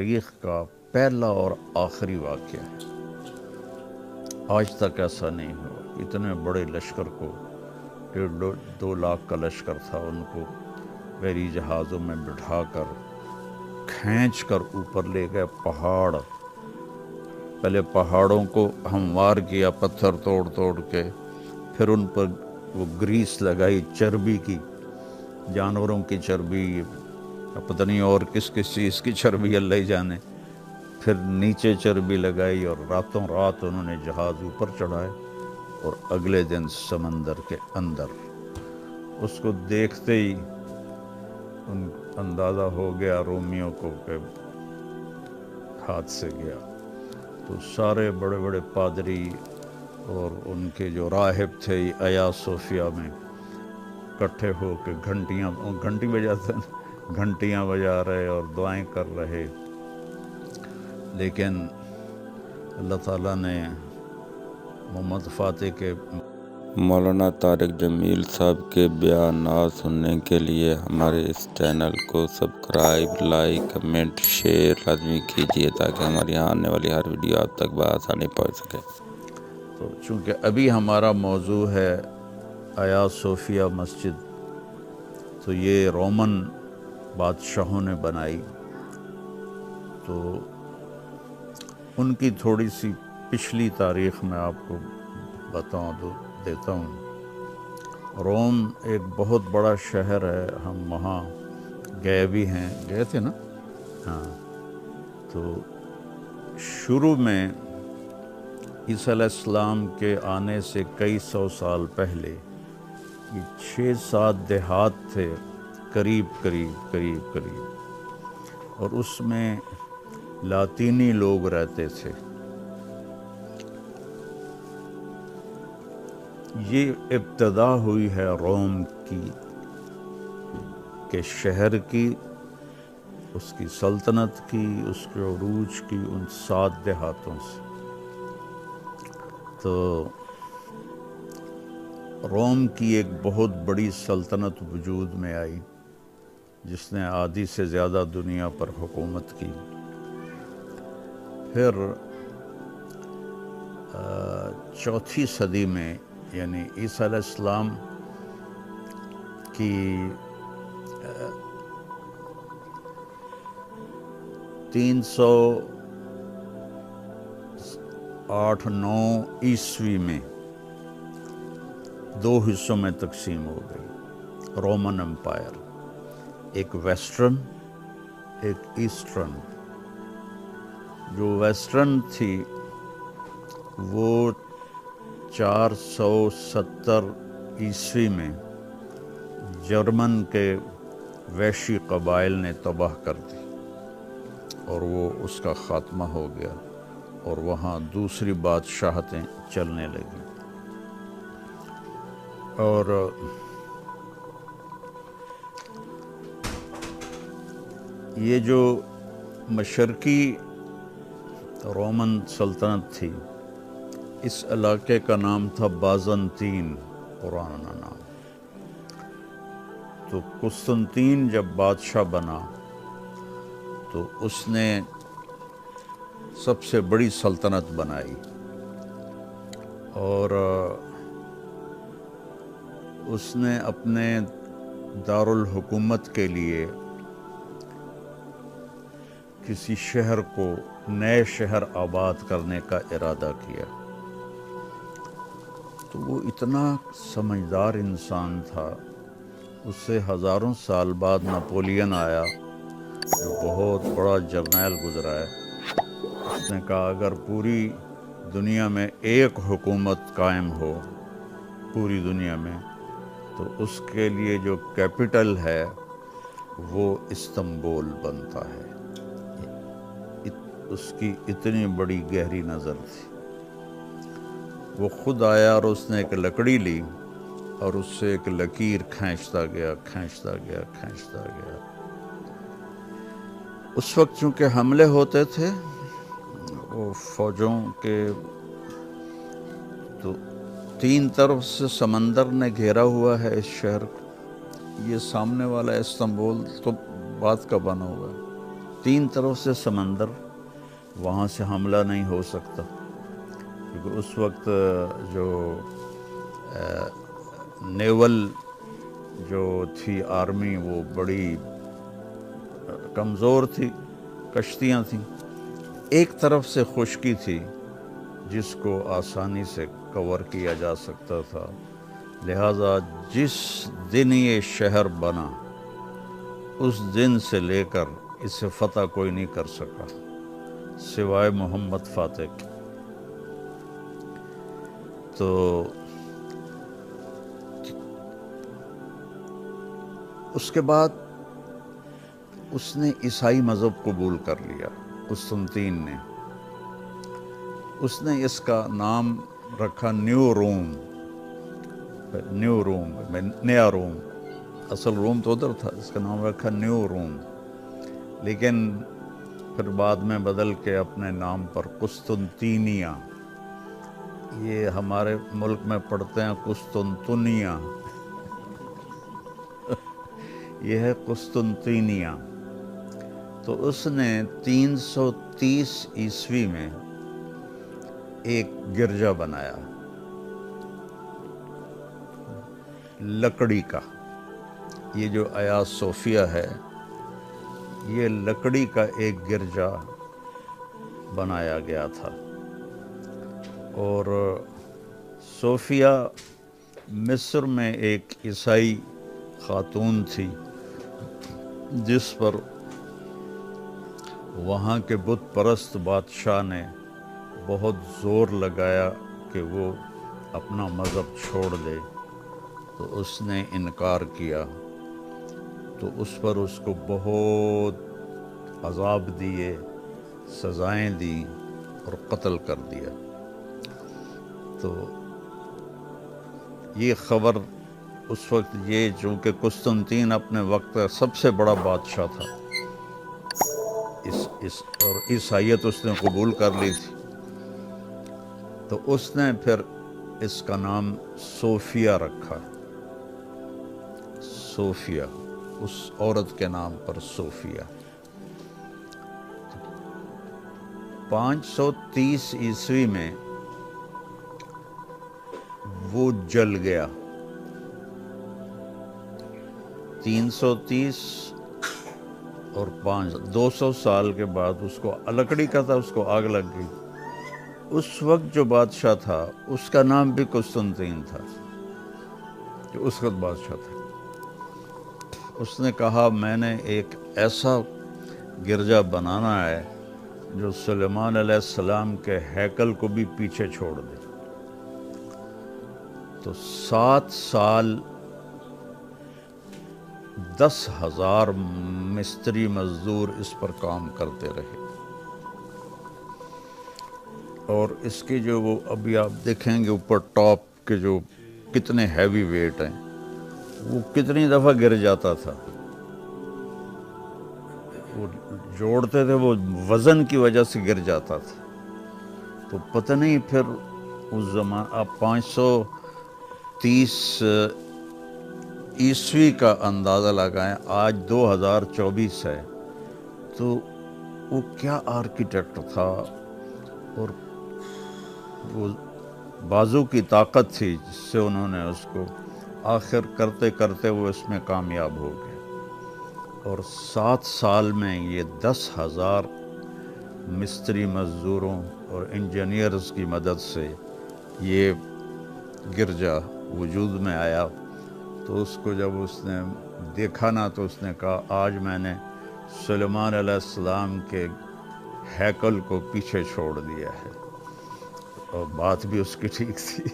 تاریخ کا پہلا اور آخری واقعہ ہے۔ آج تک ایسا نہیں ہوا۔ اتنے بڑے لشکر کو 1.5-2 لاکھ کا لشکر تھا، ان کو بحری جہازوں میں بٹھا کر کھینچ کر اوپر لے گئے پہاڑ۔ پہلے پہاڑوں کو ہموار کیا پتھر توڑ توڑ کے، پھر ان پر وہ گریس لگائی چربی کی، جانوروں کی چربی، پتہ نہیں اور کس کس چیز کی چربی اللہ ہی جانے، پھر نیچے چربی لگائی اور راتوں رات انہوں نے جہاز اوپر چڑھائے اور اگلے دن سمندر کے اندر۔ اس کو دیکھتے ہی اندازہ ہو گیا رومیوں کو کہ ہاتھ سے گیا، تو سارے بڑے بڑے پادری اور ان کے جو راہب تھے آیا صوفیہ میں اکٹھے ہو کے گھنٹیاں بجا رہے اور دعائیں کر رہے، لیکن اللہ تعالیٰ نے محمد فاتح کے مولانا طارق جمیل صاحب کے بیانات سننے کے لیے ہمارے اس چینل کو سبسکرائب، لائک، کمنٹ، شیئر لازمی کیجیے تاکہ ہماری آنے والی ہر ویڈیو آپ تک بآسانی پہنچ سکے۔ تو چونکہ ابھی ہمارا موضوع ہے آیا صوفیہ مسجد، تو یہ رومن بادشاہوں نے بنائی، تو ان کی تھوڑی سی پچھلی تاریخ میں آپ کو دیتا ہوں۔ روم ایک بہت بڑا شہر ہے، ہم وہاں گئے بھی ہیں، گئے تھے نا؟ ہاں۔ تو شروع میں عیسیٰ علیہ السلام کے آنے سے کئی سو سال پہلے یہ 6-7 دیہات تھے، قریب، اور اس میں لاطینی لوگ رہتے تھے۔ یہ ابتدا ہوئی ہے روم کی، کہ شہر کی، اس کی سلطنت کی، اس کے عروج کی، ان 7 دیہاتوں سے۔ تو روم کی ایک بہت بڑی سلطنت وجود میں آئی جس نے آدھی سے زیادہ دنیا پر حکومت کی۔ پھر 4 صدی میں، یعنی عیسیٰ علیہ السلام کی 308-9 عیسوی میں 2 حصوں میں تقسیم ہو گئی رومن امپائر، ایک ویسٹرن، ایک ایسٹرن۔ جو ویسٹرن تھی وہ 470 عیسوی میں جرمن کے وحشی قبائل نے تباہ کر دی اور وہ اس کا خاتمہ ہو گیا، اور وہاں دوسری بادشاہتیں چلنے لگیں۔ اور یہ جو مشرقی رومن سلطنت تھی، اس علاقے کا نام تھا بازنطین، پرانا نام۔ تو قسطنطین جب بادشاہ بنا تو اس نے سب سے بڑی سلطنت بنائی، اور اس نے اپنے دارالحکومت کے لیے کسی شہر کو، نئے شہر آباد کرنے کا ارادہ کیا۔ تو وہ اتنا سمجھدار انسان تھا، اس سے ہزاروں سال بعد نپولین آیا جو بہت بڑا جرنیل گزرا ہے۔ اس نے کہا اگر پوری دنیا میں ایک حکومت قائم ہو پوری دنیا میں، تو اس کے لیے جو کیپٹل ہے وہ استنبول بنتا ہے۔ اس کی اتنی بڑی گہری نظر تھی۔ وہ خود آیا اور اس نے ایک لکڑی لی اور اس سے ایک لکیر کھینچتا گیا۔ اس وقت چونکہ حملے ہوتے تھے وہ فوجوں کے، تو 3 طرف سے سمندر نے گھیرا ہوا ہے اس شہر کو۔ یہ سامنے والا استنبول تو بعد کا بنا ہوا ہے، تین طرف سے سمندر، وہاں سے حملہ نہیں ہو سکتا، کیونکہ اس وقت جو نیول جو تھی آرمی وہ بڑی کمزور تھی، کشتیاں تھیں، ایک طرف سے خشکی تھی جس کو آسانی سے کور کیا جا سکتا تھا، لہٰذا جس دن یہ شہر بنا اس دن سے لے کر اسے فتح کوئی نہیں کر سکا سوائے محمد فاتح کے۔ تو اس کے بعد اس نے عیسائی مذہب قبول کر لیا، قسطنطین نے۔ اس نے اس کا نام رکھا نیو روم، نیا روم، اصل روم تو ادھر تھا، اس کا نام رکھا نیو روم، لیکن پھر بعد میں بدل کے اپنے نام پر قسطنطینیہ، یہ ہمارے ملک میں پڑھتے ہیں قسطنطنیہ، یہ ہے قسطنطینیہ۔ تو اس نے 330 عیسوی میں ایک گرجا بنایا لکڑی کا، یہ جو آیا صوفیہ ہے یہ لکڑی کا ایک گرجا بنایا گیا تھا۔ اور صوفیہ مصر میں ایک عیسائی خاتون تھی جس پر وہاں کے بت پرست بادشاہ نے بہت زور لگایا کہ وہ اپنا مذہب چھوڑ دے، تو اس نے انکار کیا، تو اس پر اس کو بہت عذاب دیے، سزائیں دیں اور قتل کر دیا۔ تو یہ خبر اس وقت، یہ چونکہ قسطنطین اپنے وقت کا سب سے بڑا بادشاہ تھا، اور عیسائیت اس نے قبول کر لی تھی، تو اس نے پھر اس کا نام صوفیہ رکھا، صوفیہ، اس عورت کے نام پر صوفیہ۔ 530 عیسوی میں وہ جل گیا، 330 اور 200 سال کے بعد اس کو لکڑی کا تھا، اس کو آگ لگ گئی۔ اس وقت جو بادشاہ تھا اس کا نام بھی قسطنطین تھا، جو اس وقت بادشاہ تھا۔ اس نے کہا میں نے ایک ایسا گرجا بنانا ہے جو سلیمان علیہ السلام کے ہیکل کو بھی پیچھے چھوڑ دے۔ تو 7 سال 10,000 مستری مزدور اس پر کام کرتے رہے، اور اس کے جو وہ ابھی آپ دیکھیں گے اوپر ٹاپ کے جو کتنے ہیوی ویٹ ہیں، وہ کتنی دفعہ گر جاتا تھا، وہ جوڑتے تھے، وہ وزن کی وجہ سے گر جاتا تھا۔ تو پتہ نہیں پھر اس زمان آپ 530 عیسوی کا اندازہ لگائیں، آج 2024 ہے، تو وہ کیا آرکیٹیکٹ تھا، اور وہ بازو کی طاقت تھی جس سے انہوں نے اس کو آخر کرتے کرتے وہ اس میں کامیاب ہو گئے، اور 7 سال میں یہ 10,000 مستری مزدوروں اور انجینئرز کی مدد سے یہ گرجا وجود میں آیا۔ تو اس کو جب اس نے دیکھا نا، تو اس نے کہا آج میں نے سلیمان علیہ السلام کے ہیکل کو پیچھے چھوڑ دیا ہے، اور بات بھی اس کی ٹھیک تھی۔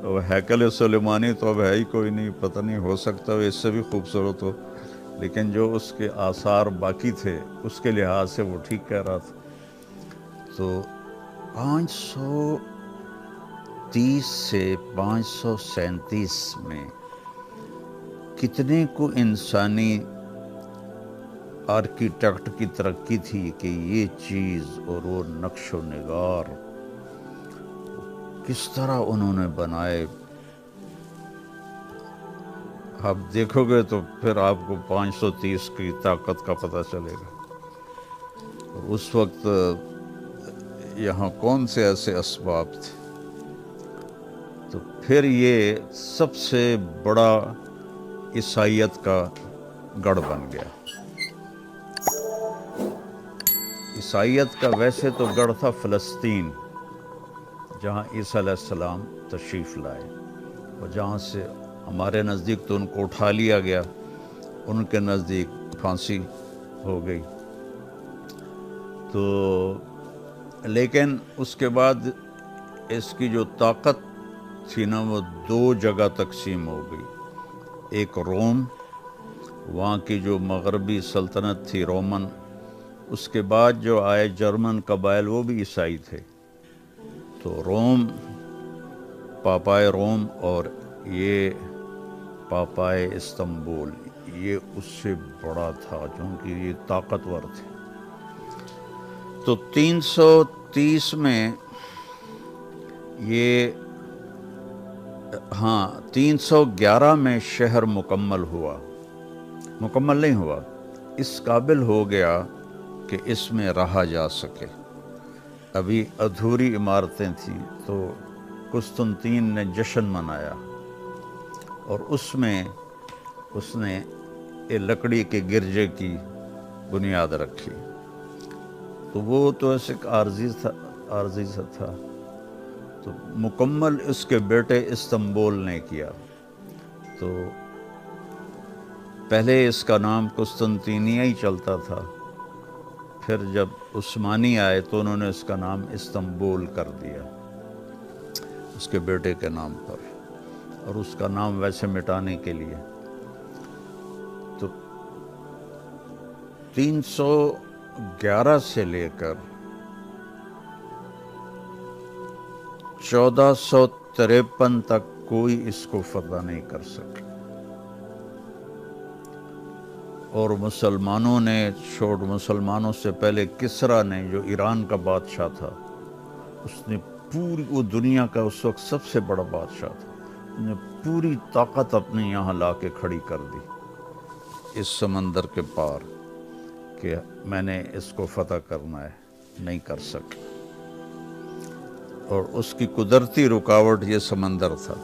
وہ ہیکل سلیمانی تو اب ہے ہی کوئی نہیں، پتہ نہیں، ہو سکتا ہے اس سے بھی خوبصورت ہو، لیکن جو اس کے آثار باقی تھے اس کے لحاظ سے وہ ٹھیک کہہ رہا تھا۔ تو 530 سے 537 میں کتنے کو انسانی آرکیٹیکٹ کی ترقی تھی کہ یہ چیز اور وہ نقش و نگار کس طرح انہوں نے بنائے۔ آپ دیکھو گے تو پھر آپ کو 530 کی طاقت کا پتہ چلے گا. اس وقت یہاں کون سے ایسے اسباب تھے. تو پھر یہ سب سے بڑا عیسائیت کا گڑھ بن گیا. عیسائیت کا ویسے تو گڑھ تھا فلسطین، جہاں عیسیٰ علیہ السلام تشریف لائے، اور جہاں سے ہمارے نزدیک تو ان کو اٹھا لیا گیا، ان کے نزدیک پھانسی ہو گئی. تو لیکن اس کے بعد اس کی جو طاقت تھی نا وہ 2 جگہ تقسیم ہو گئی. ایک روم، وہاں کی جو مغربی سلطنت تھی رومن، اس کے بعد جو آئے جرمن قبائل وہ بھی عیسائی تھے. تو روم، پاپائے روم، اور یہ پاپائے استنبول، یہ اس سے بڑا تھا چونکہ یہ طاقتور تھے. تو 330 میں یہ 311 میں شہر مکمل ہوا، مکمل نہیں ہوا، اس قابل ہو گیا کہ اس میں رہا جا سکے. ابھی ادھوری عمارتیں تھیں. تو قسطنطین نے جشن منایا، اور اس میں اس نے ایک لکڑی کے گرجے کی بنیاد رکھی. تو وہ تو ایسے عارضی سا تھا. تو مکمل اس کے بیٹے استنبول نے کیا. تو پہلے اس کا نام قسطنطینیہ ہی چلتا تھا، پھر جب عثمانی آئے تو انہوں نے اس کا نام استنبول کر دیا اس کے بیٹے کے نام پر، اور اس کا نام ویسے مٹانے کے لیے. تو 311 سے لے کر 1453 تک کوئی اس کو فتح نہیں کر سکا. اور مسلمانوں نے مسلمانوں سے پہلے کسریٰ نے، جو ایران کا بادشاہ تھا، اس نے پوری، وہ دنیا کا اس وقت سب سے بڑا بادشاہ تھا، اس نے پوری طاقت اپنے یہاں لا کے کھڑی کر دی اس سمندر کے پار، کہ میں نے اس کو فتح کرنا ہے، نہیں کر سکا. اور اس کی قدرتی رکاوٹ یہ سمندر تھا.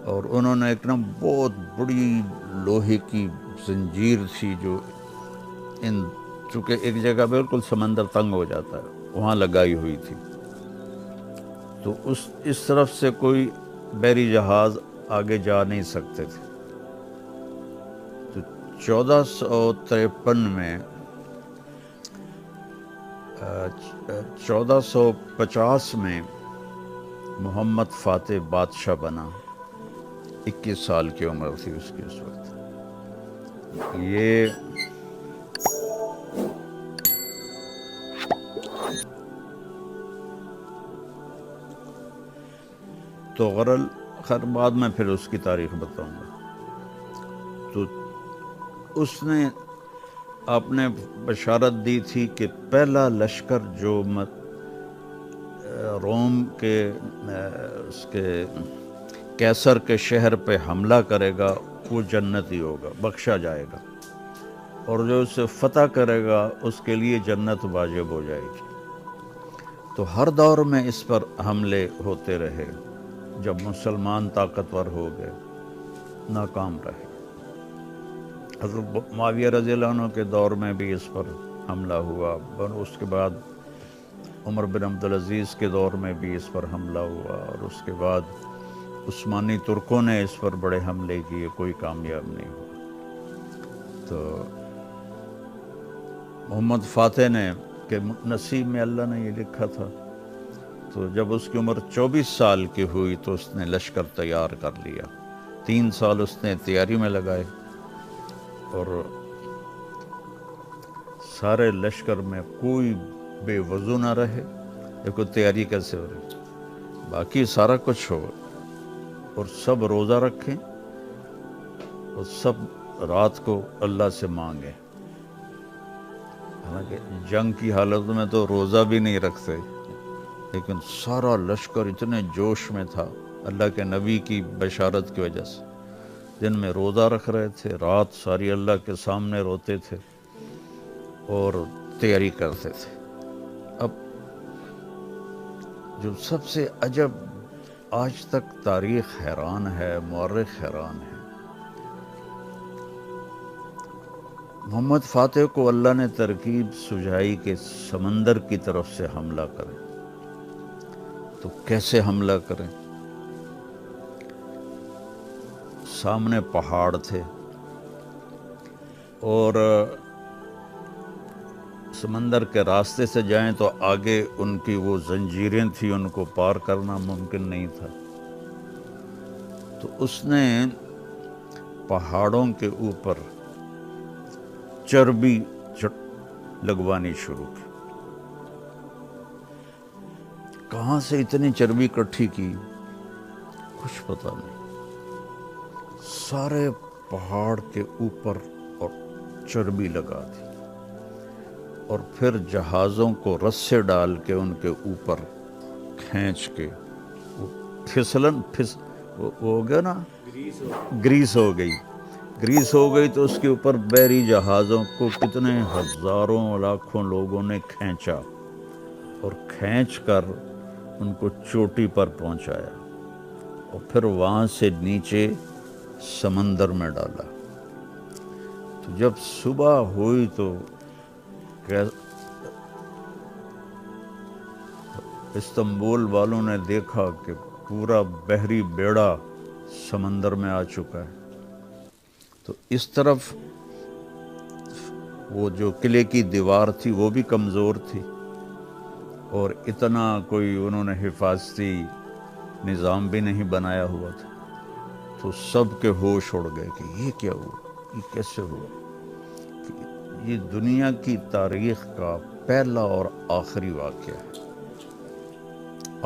اور انہوں نے ایک بہت بڑی لوہے کی زنجیر تھی، جو چونکہ ایک جگہ بالکل سمندر تنگ ہو جاتا ہے، وہاں لگائی ہوئی تھی. تو اس طرف سے کوئی بحری جہاز آگے جا نہیں سکتے تھے. تو 1453 میں 1450 میں محمد فاتح بادشاہ بنا. 21 سال کی عمر تھی اس کی اس وقت. یہ تو غرل خیر بعد میں پھر اس کی تاریخ بتاؤں گا. تو اس نے آپ نے بشارت دی تھی کہ پہلا لشکر جو روم کے اس کے کیسر کے شہر پہ حملہ کرے گا وہ جنتی ہوگا، بخشا جائے گا، اور جو اسے فتح کرے گا اس کے لیے جنت واجب ہو جائے گی. تو ہر دور میں اس پر حملے ہوتے رہے. جب مسلمان طاقتور ہو گئے ناکام رہے. حضرت معاویہ رضی اللہ عنہ کے دور میں بھی اس پر حملہ ہوا، اس کے بعد عمر بن عبدالعزیز کے دور میں بھی اس پر حملہ ہوا، اور اس کے بعد عثمانی ترکوں نے اس پر بڑے حملے کیے، کوئی کامیاب نہیں ہوا. تو محمد فاتح نے کہ نصیب میں اللہ نے یہ لکھا تھا. تو جب اس کی عمر 24 سال کی ہوئی تو اس نے لشکر تیار کر لیا. 3 سال اس نے تیاری میں لگائے، اور سارے لشکر میں کوئی بے وضو نہ رہے. دیکھو تیاری کیسے ہو رہی، باقی سارا کچھ ہو، اور سب روزہ رکھیں، اور سب رات کو اللہ سے مانگیں. حالانکہ جنگ کی حالت میں تو روزہ بھی نہیں رکھتے، لیکن سارا لشکر اتنے جوش میں تھا اللہ کے نبی کی بشارت کی وجہ سے. دن میں روزہ رکھ رہے تھے، رات ساری اللہ کے سامنے روتے تھے اور تیاری کرتے تھے۔ اب جو سب سے عجب، آج تک تاریخ حیران ہے، مورخ حیران ہے، محمد فاتح کو اللہ نے ترکیب سجائی کہ سمندر کی طرف سے حملہ کریں، تو کیسے حملہ کریں؟ سامنے پہاڑ تھے اور سمندر کے راستے سے جائیں تو آگے ان کی وہ زنجیریں تھیں، ان کو پار کرنا ممکن نہیں تھا۔ تو اس نے پہاڑوں کے اوپر چربی لگوانی شروع کی۔ کہاں سے اتنی چربی اکٹھی کی کچھ پتہ نہیں، سارے پہاڑ کے اوپر اور چربی لگا دی، اور پھر جہازوں کو رسے ڈال کے ان کے اوپر کھینچ کے وہ ہو گیا نا، گریس ہو گئی تو اس کے اوپر بحری جہازوں کو کتنے ہزاروں لاکھوں لوگوں نے کھینچا اور کھینچ کر ان کو چوٹی پر پہنچایا اور پھر وہاں سے نیچے سمندر میں ڈالا۔ تو جب صبح ہوئی تو استنبول والوں نے دیکھا کہ پورا بحری بیڑا سمندر میں آ چکا ہے۔ تو اس طرف وہ جو قلعے کی دیوار تھی وہ بھی کمزور تھی، اور اتنا کوئی انہوں نے حفاظتی نظام بھی نہیں بنایا ہوا تھا۔ تو سب کے ہوش اڑ گئے کہ یہ کیا ہوا، یہ کیسے ہوا؟ یہ دنیا کی تاریخ کا پہلا اور آخری واقعہ ہے،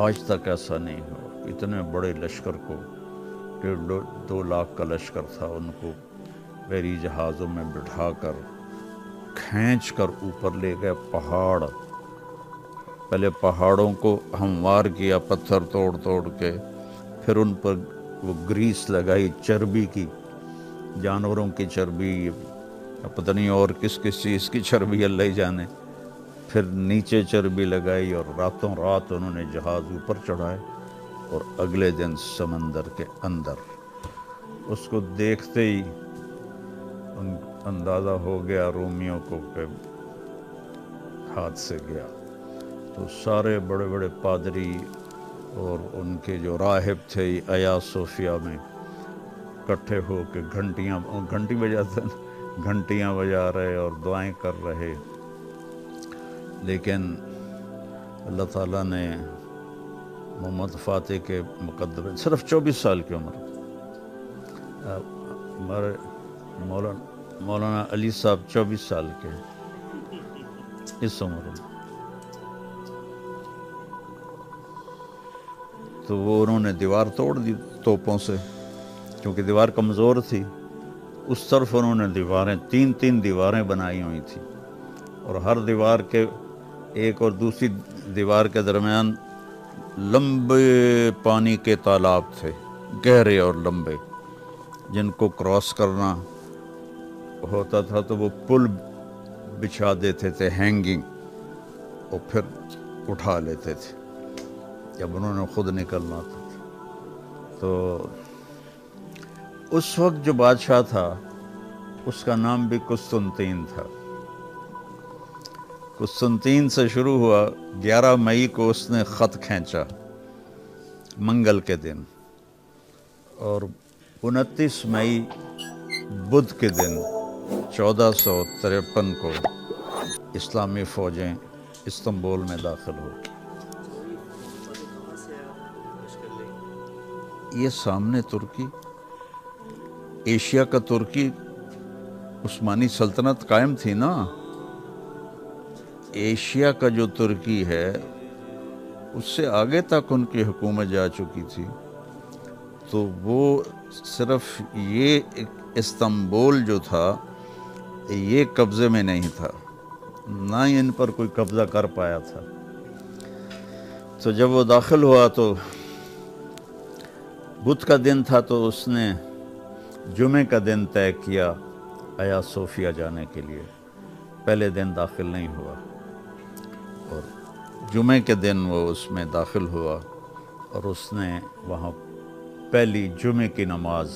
آج تک ایسا نہیں ہوا۔ اتنے بڑے لشکر کو، 1.5-2 لاکھ کا لشکر تھا، ان کو بحری جہازوں میں بٹھا کر کھینچ کر اوپر لے گئے پہاڑ۔ پہلے پہاڑوں کو ہموار کیا پتھر توڑ توڑ کے، پھر ان پر وہ گریس لگائی چربی کی، جانوروں کی چربی، پتہ نہیں اور کس کس چیز کی چربی اللہ ہی جانے، پھر نیچے چربی لگائی، اور راتوں رات انہوں نے جہاز اوپر چڑھائے، اور اگلے دن سمندر کے اندر۔ اس کو دیکھتے ہی اندازہ ہو گیا رومیوں کو کہ ہاتھ سے گیا۔ تو سارے بڑے بڑے پادری اور ان کے جو راہب تھے آیا صوفیہ میں اکٹھے ہو کے گھنٹیاں بجا رہے اور دعائیں کر رہے، لیکن اللہ تعالیٰ نے محمد فاتح کے مقدمے، صرف 24 سال کی عمر، ہمارے مولانا علی صاحب 24 سال کے اس عمر میں، تو وہ انہوں نے دیوار توڑ دی توپوں سے، کیونکہ دیوار کمزور تھی۔ اس طرف انہوں نے دیواریں، 3 دیواریں بنائی ہوئی تھیں، اور ہر دیوار کے ایک اور دوسری دیوار کے درمیان لمبے پانی کے تالاب تھے، گہرے اور لمبے، جن کو کراس کرنا ہوتا تھا تو وہ پل بچھا دیتے تھے، ہینگنگ، اور پھر اٹھا لیتے تھے جب انہوں نے خود نکلنا تھا۔ تو اس وقت جو بادشاہ تھا اس کا نام بھی قسطنطین تھا۔ قسطنطین سے شروع ہوا، 11 مئی کو اس نے خط کھینچا منگل کے دن، اور 29 مئی بدھ کے دن 1453 کو اسلامی فوجیں استنبول میں داخل ہوئی۔ یہ سامنے ترکی، ایشیا کا ترکی، عثمانی سلطنت قائم تھی نا، ایشیا کا جو ترکی ہے اس سے آگے تک ان کی حکومت جا چکی تھی، تو وہ صرف یہ استنبول جو تھا یہ قبضے میں نہیں تھا، نہ ہی ان پر کوئی قبضہ کر پایا تھا۔ تو جب وہ داخل ہوا تو بدھ کا دن تھا، تو اس نے جمعے کا دن طے کیا آیا صوفیہ جانے کے لیے، پہلے دن داخل نہیں ہوا، اور جمعے کے دن وہ اس میں داخل ہوا اور اس نے وہاں پہلی جمعے کی نماز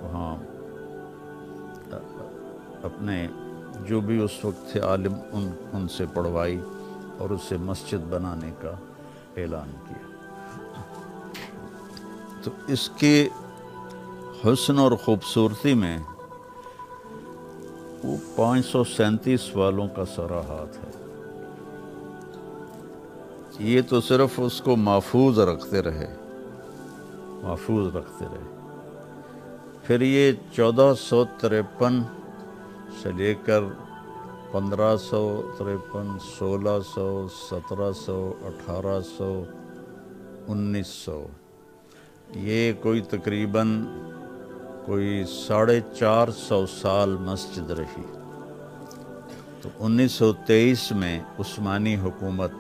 وہاں اپنے جو بھی اس وقت تھے عالم ان سے پڑھوائی اور اسے مسجد بنانے کا اعلان کیا۔ تو اس کے حسن اور خوبصورتی میں وہ 537 والوں کا سارا ہاتھ ہے۔ یہ تو صرف اس کو محفوظ رکھتے رہے۔ پھر یہ 1453 سے لے کر 1553، 1600، 1700، 1800، 1900، یہ کوئی تقریباً 450 سال مسجد رہی۔ تو 1923 میں عثمانی حکومت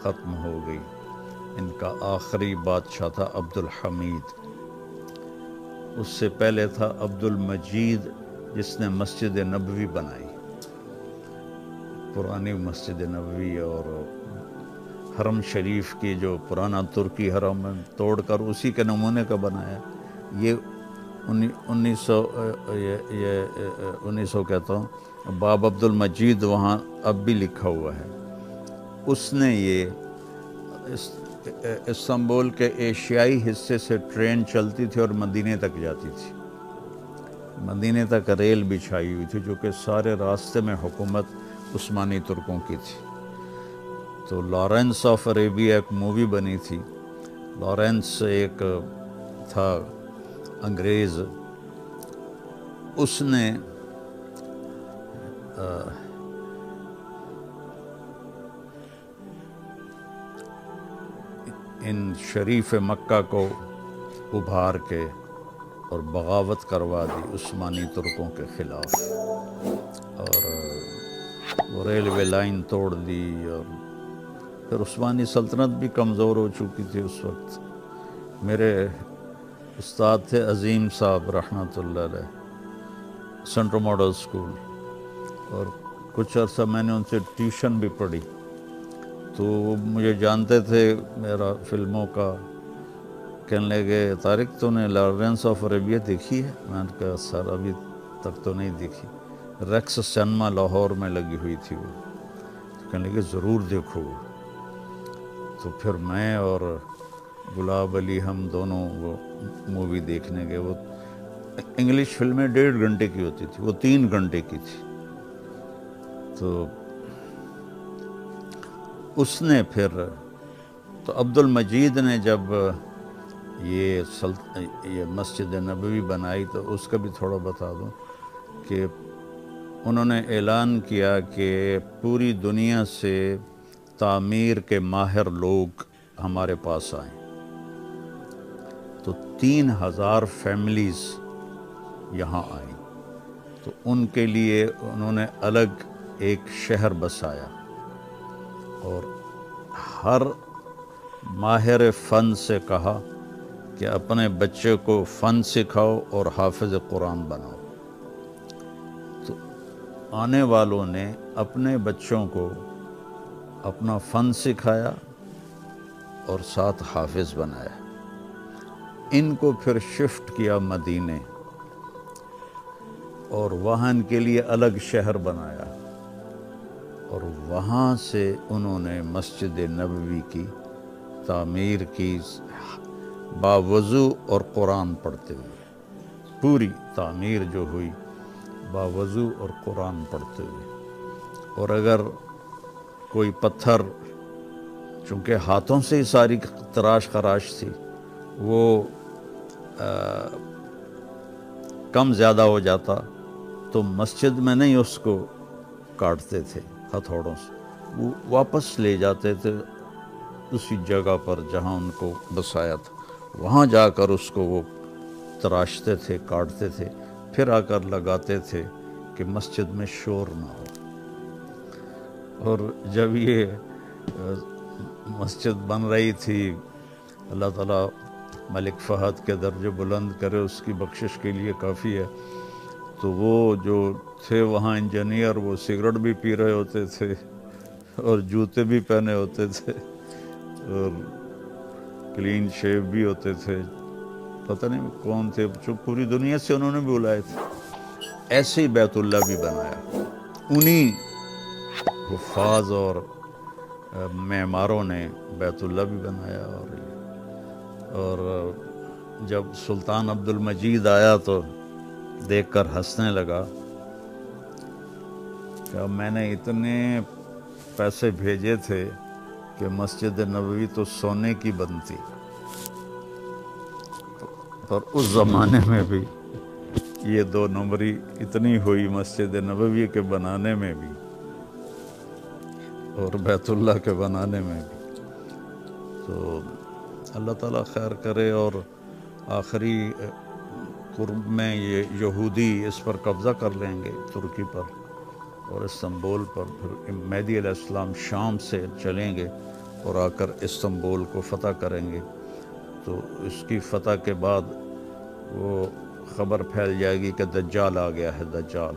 ختم ہو گئی۔ ان کا آخری بادشاہ تھا عبد الحمید، اس سے پہلے تھا عبد المجید جس نے مسجد نبوی بنائی، پرانی مسجد نبوی، اور حرم شریف کی جو پرانا ترکی حرم توڑ کر اسی کے نمونے کا بنایا۔ یہ 1900 کہتا ہوں، باب عبد المجید وہاں اب بھی لکھا ہوا ہے۔ اس نے یہ استنبول کے ایشیائی حصے سے ٹرین چلتی تھی اور مدینے تک جاتی تھی، مدینے تک ریل بچھائی ہوئی تھی، جو کہ سارے راستے میں حکومت عثمانی ترکوں کی تھی۔ تو لارنس آف عربیہ ایک مووی بنی تھی۔ لارنس ایک تھا انگریز، اس نے ان شریف مکہ کو ابھار کے اور بغاوت کروا دی عثمانی ترکوں کے خلاف، اور وہ ریلوے لائن توڑ دی، اور پھر عثمانی سلطنت بھی کمزور ہو چکی تھی اس وقت۔ میرے استاد تھے عظیم صاحب رحمۃ اللہ علیہ، سینٹرل ماڈل اسکول، اور کچھ عرصہ میں نے ان سے ٹیوشن بھی پڑھی، تو وہ مجھے جانتے تھے میرا فلموں کا۔ کہنے لگے طارق تو نے لارنس آف عربیہ دیکھی ہے؟ میں نے کہا سر ابھی تک تو نہیں دیکھی، ریکس سینما لاہور میں لگی ہوئی تھی وہ۔ کہنے لگے ضرور دیکھو۔ تو پھر میں اور گلاب علی ہم دونوں وہ مووی دیکھنے گئے۔ وہ انگلش فلمیں 1.5 گھنٹے کی ہوتی تھی، وہ 3 گھنٹے کی تھی۔ تو اس نے پھر تو عبد المجید نے جب یہ مسجد نبوی بنائی، تو اس کا بھی تھوڑا بتا دوں کہ انہوں نے اعلان کیا کہ پوری دنیا سے تعمیر کے ماہر لوگ ہمارے پاس آئیں۔ تو 3000 فیملیز یہاں آئیں، تو ان کے لیے انہوں نے الگ ایک شہر بسایا، اور ہر ماہر فن سے کہا کہ اپنے بچے کو فن سکھاؤ اور حافظ قرآن بناؤ۔ تو آنے والوں نے اپنے بچوں کو اپنا فن سکھایا اور ساتھ حافظ بنایا۔ ان کو پھر شفٹ کیا مدینے، اور وہاں ان کے لیے الگ شہر بنایا، اور وہاں سے انہوں نے مسجد نبوی کی تعمیر کی، باوضو اور قرآن پڑھتے ہوئے۔ پوری تعمیر جو ہوئی باوضو اور قرآن پڑھتے ہوئے۔ اور اگر کوئی پتھر، چونکہ ہاتھوں سے ہی ساری تراش خراش تھی، وہ کم زیادہ ہو جاتا تو مسجد میں نہیں اس کو کاٹتے تھے ہتھوڑوں سے، وہ واپس لے جاتے تھے اسی جگہ پر جہاں ان کو بسایا تھا، وہاں جا کر اس کو وہ تراشتے تھے، کاٹتے تھے، پھر آ کر لگاتے تھے کہ مسجد میں شور نہ ہو۔ اور جب یہ مسجد بن رہی تھی، اللہ تعالیٰ ملک فہد کے درجے بلند کرے، اس کی بخشش کے لیے کافی ہے۔ تو وہ جو تھے وہاں انجینئر، وہ سگریٹ بھی پی رہے ہوتے تھے اور جوتے بھی پہنے ہوتے تھے اور کلین شیو بھی ہوتے تھے، پتہ نہیں کون تھے، جو پوری دنیا سے انہوں نے بھی بلائے تھے۔ ایسے ہی بیت اللہ بھی بنایا، انہی حفاظ اور معماروں نے بیت اللہ بھی بنایا۔ اور جب سلطان عبد المجید آیا تو دیکھ کر ہنسنے لگا کہ میں نے اتنے پیسے بھیجے تھے کہ مسجد نبوی تو سونے کی بنتی، اور اس زمانے میں بھی یہ 2 نمبری اتنی ہوئی مسجد نبوی کے بنانے میں بھی اور بیت اللہ کے بنانے میں بھی۔ تو اللہ تعالیٰ خیر کرے، اور آخری قرب میں یہ یہودی اس پر قبضہ کر لیں گے، ترکی پر اور استنبول پر، پھر مہدی علیہ السلام شام سے چلیں گے اور آ کر استنبول کو فتح کریں گے۔ تو اس کی فتح کے بعد وہ خبر پھیل جائے گی کہ دجال آ گیا ہے، دجال،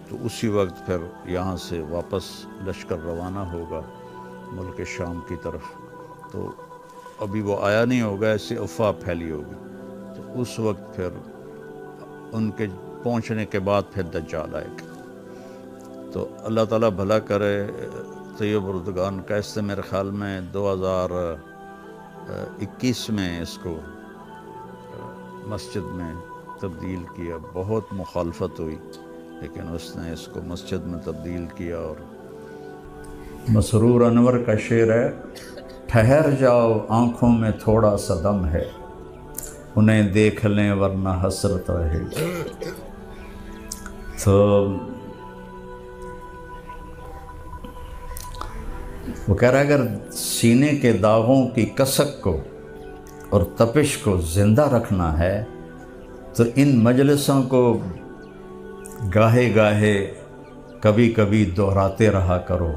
تو اسی وقت پھر یہاں سے واپس لشکر روانہ ہوگا ملک شام کی طرف۔ تو ابھی وہ آیا نہیں ہوگا، ایسی افواہ پھیلی ہوگی، تو اس وقت پھر ان کے پہنچنے کے بعد پھر دجال آئے گا۔ تو اللہ تعالیٰ بھلا کرے۔ طیب اردگان کیسے میرے خیال میں 2021 میں اس کو مسجد میں تبدیل کیا، بہت مخالفت ہوئی لیکن اس نے اس کو مسجد میں تبدیل کیا۔ اور مسرور انور کا شعر ہے، ٹھہر جاؤ آنکھوں میں تھوڑا سا دم ہے، انہیں دیکھ لیں ورنہ حسرت رہے گی۔ تو وہ کہہ رہا ہے، اگر سینے کے داغوں کی کسک کو اور تپش کو زندہ رکھنا ہے تو ان مجلسوں کو گاہے گاہے کبھی کبھی دہراتے رہا کرو۔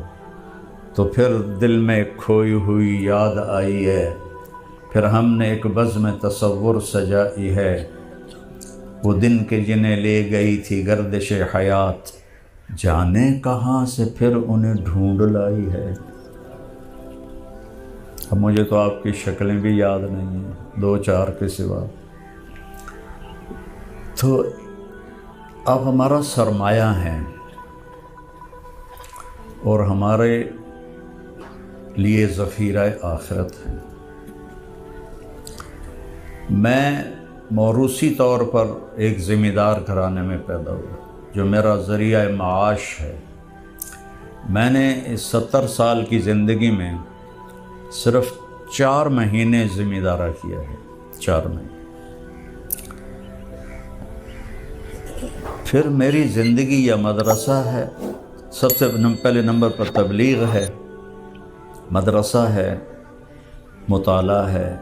تو پھر دل میں کھوئی ہوئی یاد آئی ہے، پھر ہم نے ایک بزم تصور سجائی ہے، وہ دن کے جنہیں لے گئی تھی گردش حیات، جانے کہاں سے پھر انہیں ڈھونڈ لائی ہے۔ اب مجھے تو آپ کی شکلیں بھی یاد نہیں ہیں 2-4 کے سوا۔ تو آپ ہمارا سرمایہ ہیں اور ہمارے لیے ذخیرہ آخرت ہے۔ میں موروثی طور پر ایک ذمہ دار گھرانے میں پیدا ہوا، جو میرا ذریعہ معاش ہے۔ میں نے اس 70 سال کی زندگی میں صرف 4 مہینے ذمہ دارہ کیا ہے، 4 مہینے۔ پھر میری زندگی یا مدرسہ ہے، سب سے پہلے نمبر پر تبلیغ ہے، مدرسہ ہے، مطالعہ ہے،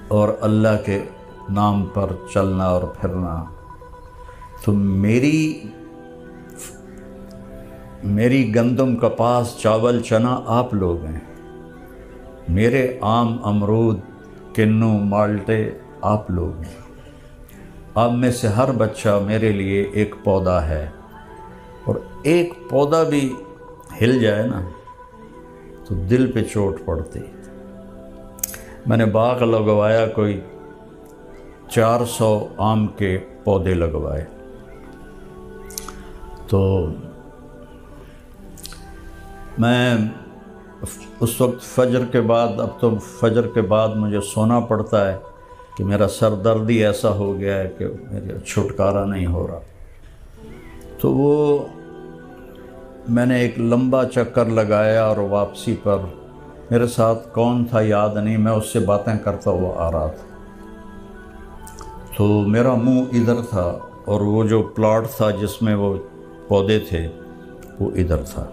اور اللہ کے نام پر چلنا اور پھرنا۔ تو میری گندم کپاس چاول چنا آپ لوگ ہیں، میرے آم امرود کنو مالٹے آپ لوگ ہیں۔ آپ میں سے ہر بچہ میرے لیے ایک پودا ہے، اور ایک پودا بھی ہل جائے نا تو دل پہ چوٹ پڑتی۔ میں نے باغ لگوایا، کوئی 400 آم کے پودے لگوائے۔ تو میں اس وقت فجر کے بعد، اب تو فجر کے بعد مجھے سونا پڑتا ہے کہ میرا سر درد ہی ایسا ہو گیا ہے کہ میرا چھٹکارا نہیں ہو رہا۔ تو وہ میں نے ایک لمبا چکر لگایا، اور واپسی پر میرے ساتھ کون تھا یاد نہیں، میں اس سے باتیں کرتا ہوا آ رہا تھا۔ تو میرا منہ ادھر تھا، اور وہ جو پلاٹ تھا جس میں وہ پودے تھے وہ ادھر تھا۔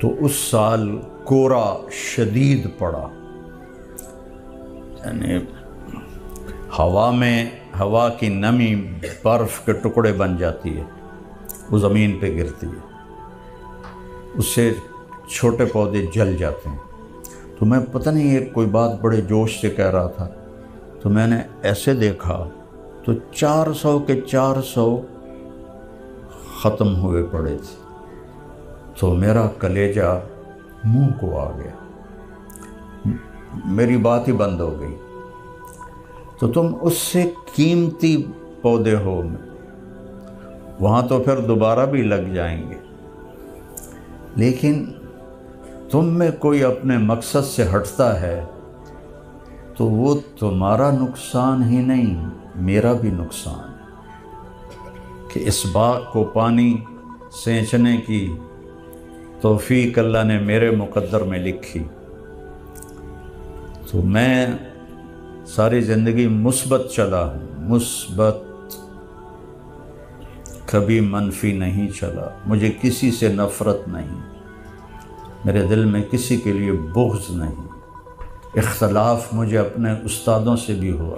تو اس سال کورا شدید پڑا، یعنی ہوا کی نمی برف کے ٹکڑے بن جاتی ہے، وہ زمین پہ گرتی ہے، اس سے چھوٹے پودے جل جاتے ہیں۔ تو میں پتہ نہیں یہ کوئی بات بڑے جوش سے کہہ رہا تھا، تو میں نے ایسے دیکھا تو 400 کے 400 ختم ہوئے پڑے تھے، تو میرا کلیجہ منہ کو آ گیا، میری بات ہی بند ہو گئی۔ تو تم اس سے قیمتی پودے ہو، وہاں تو پھر دوبارہ بھی لگ جائیں گے، لیکن تم میں کوئی اپنے مقصد سے ہٹتا ہے تو وہ تمہارا نقصان ہی نہیں، میرا بھی نقصان ہے کہ اس باغ کو پانی سینچنے کی توفیق اللہ نے میرے مقدر میں لکھی، تو میں ساری زندگی مثبت چلا ہوں، مثبت، کبھی منفی نہیں چلا، مجھے کسی سے نفرت نہیں، میرے دل میں کسی کے لیے بغض نہیں۔ اختلاف مجھے اپنے استادوں سے بھی ہوا،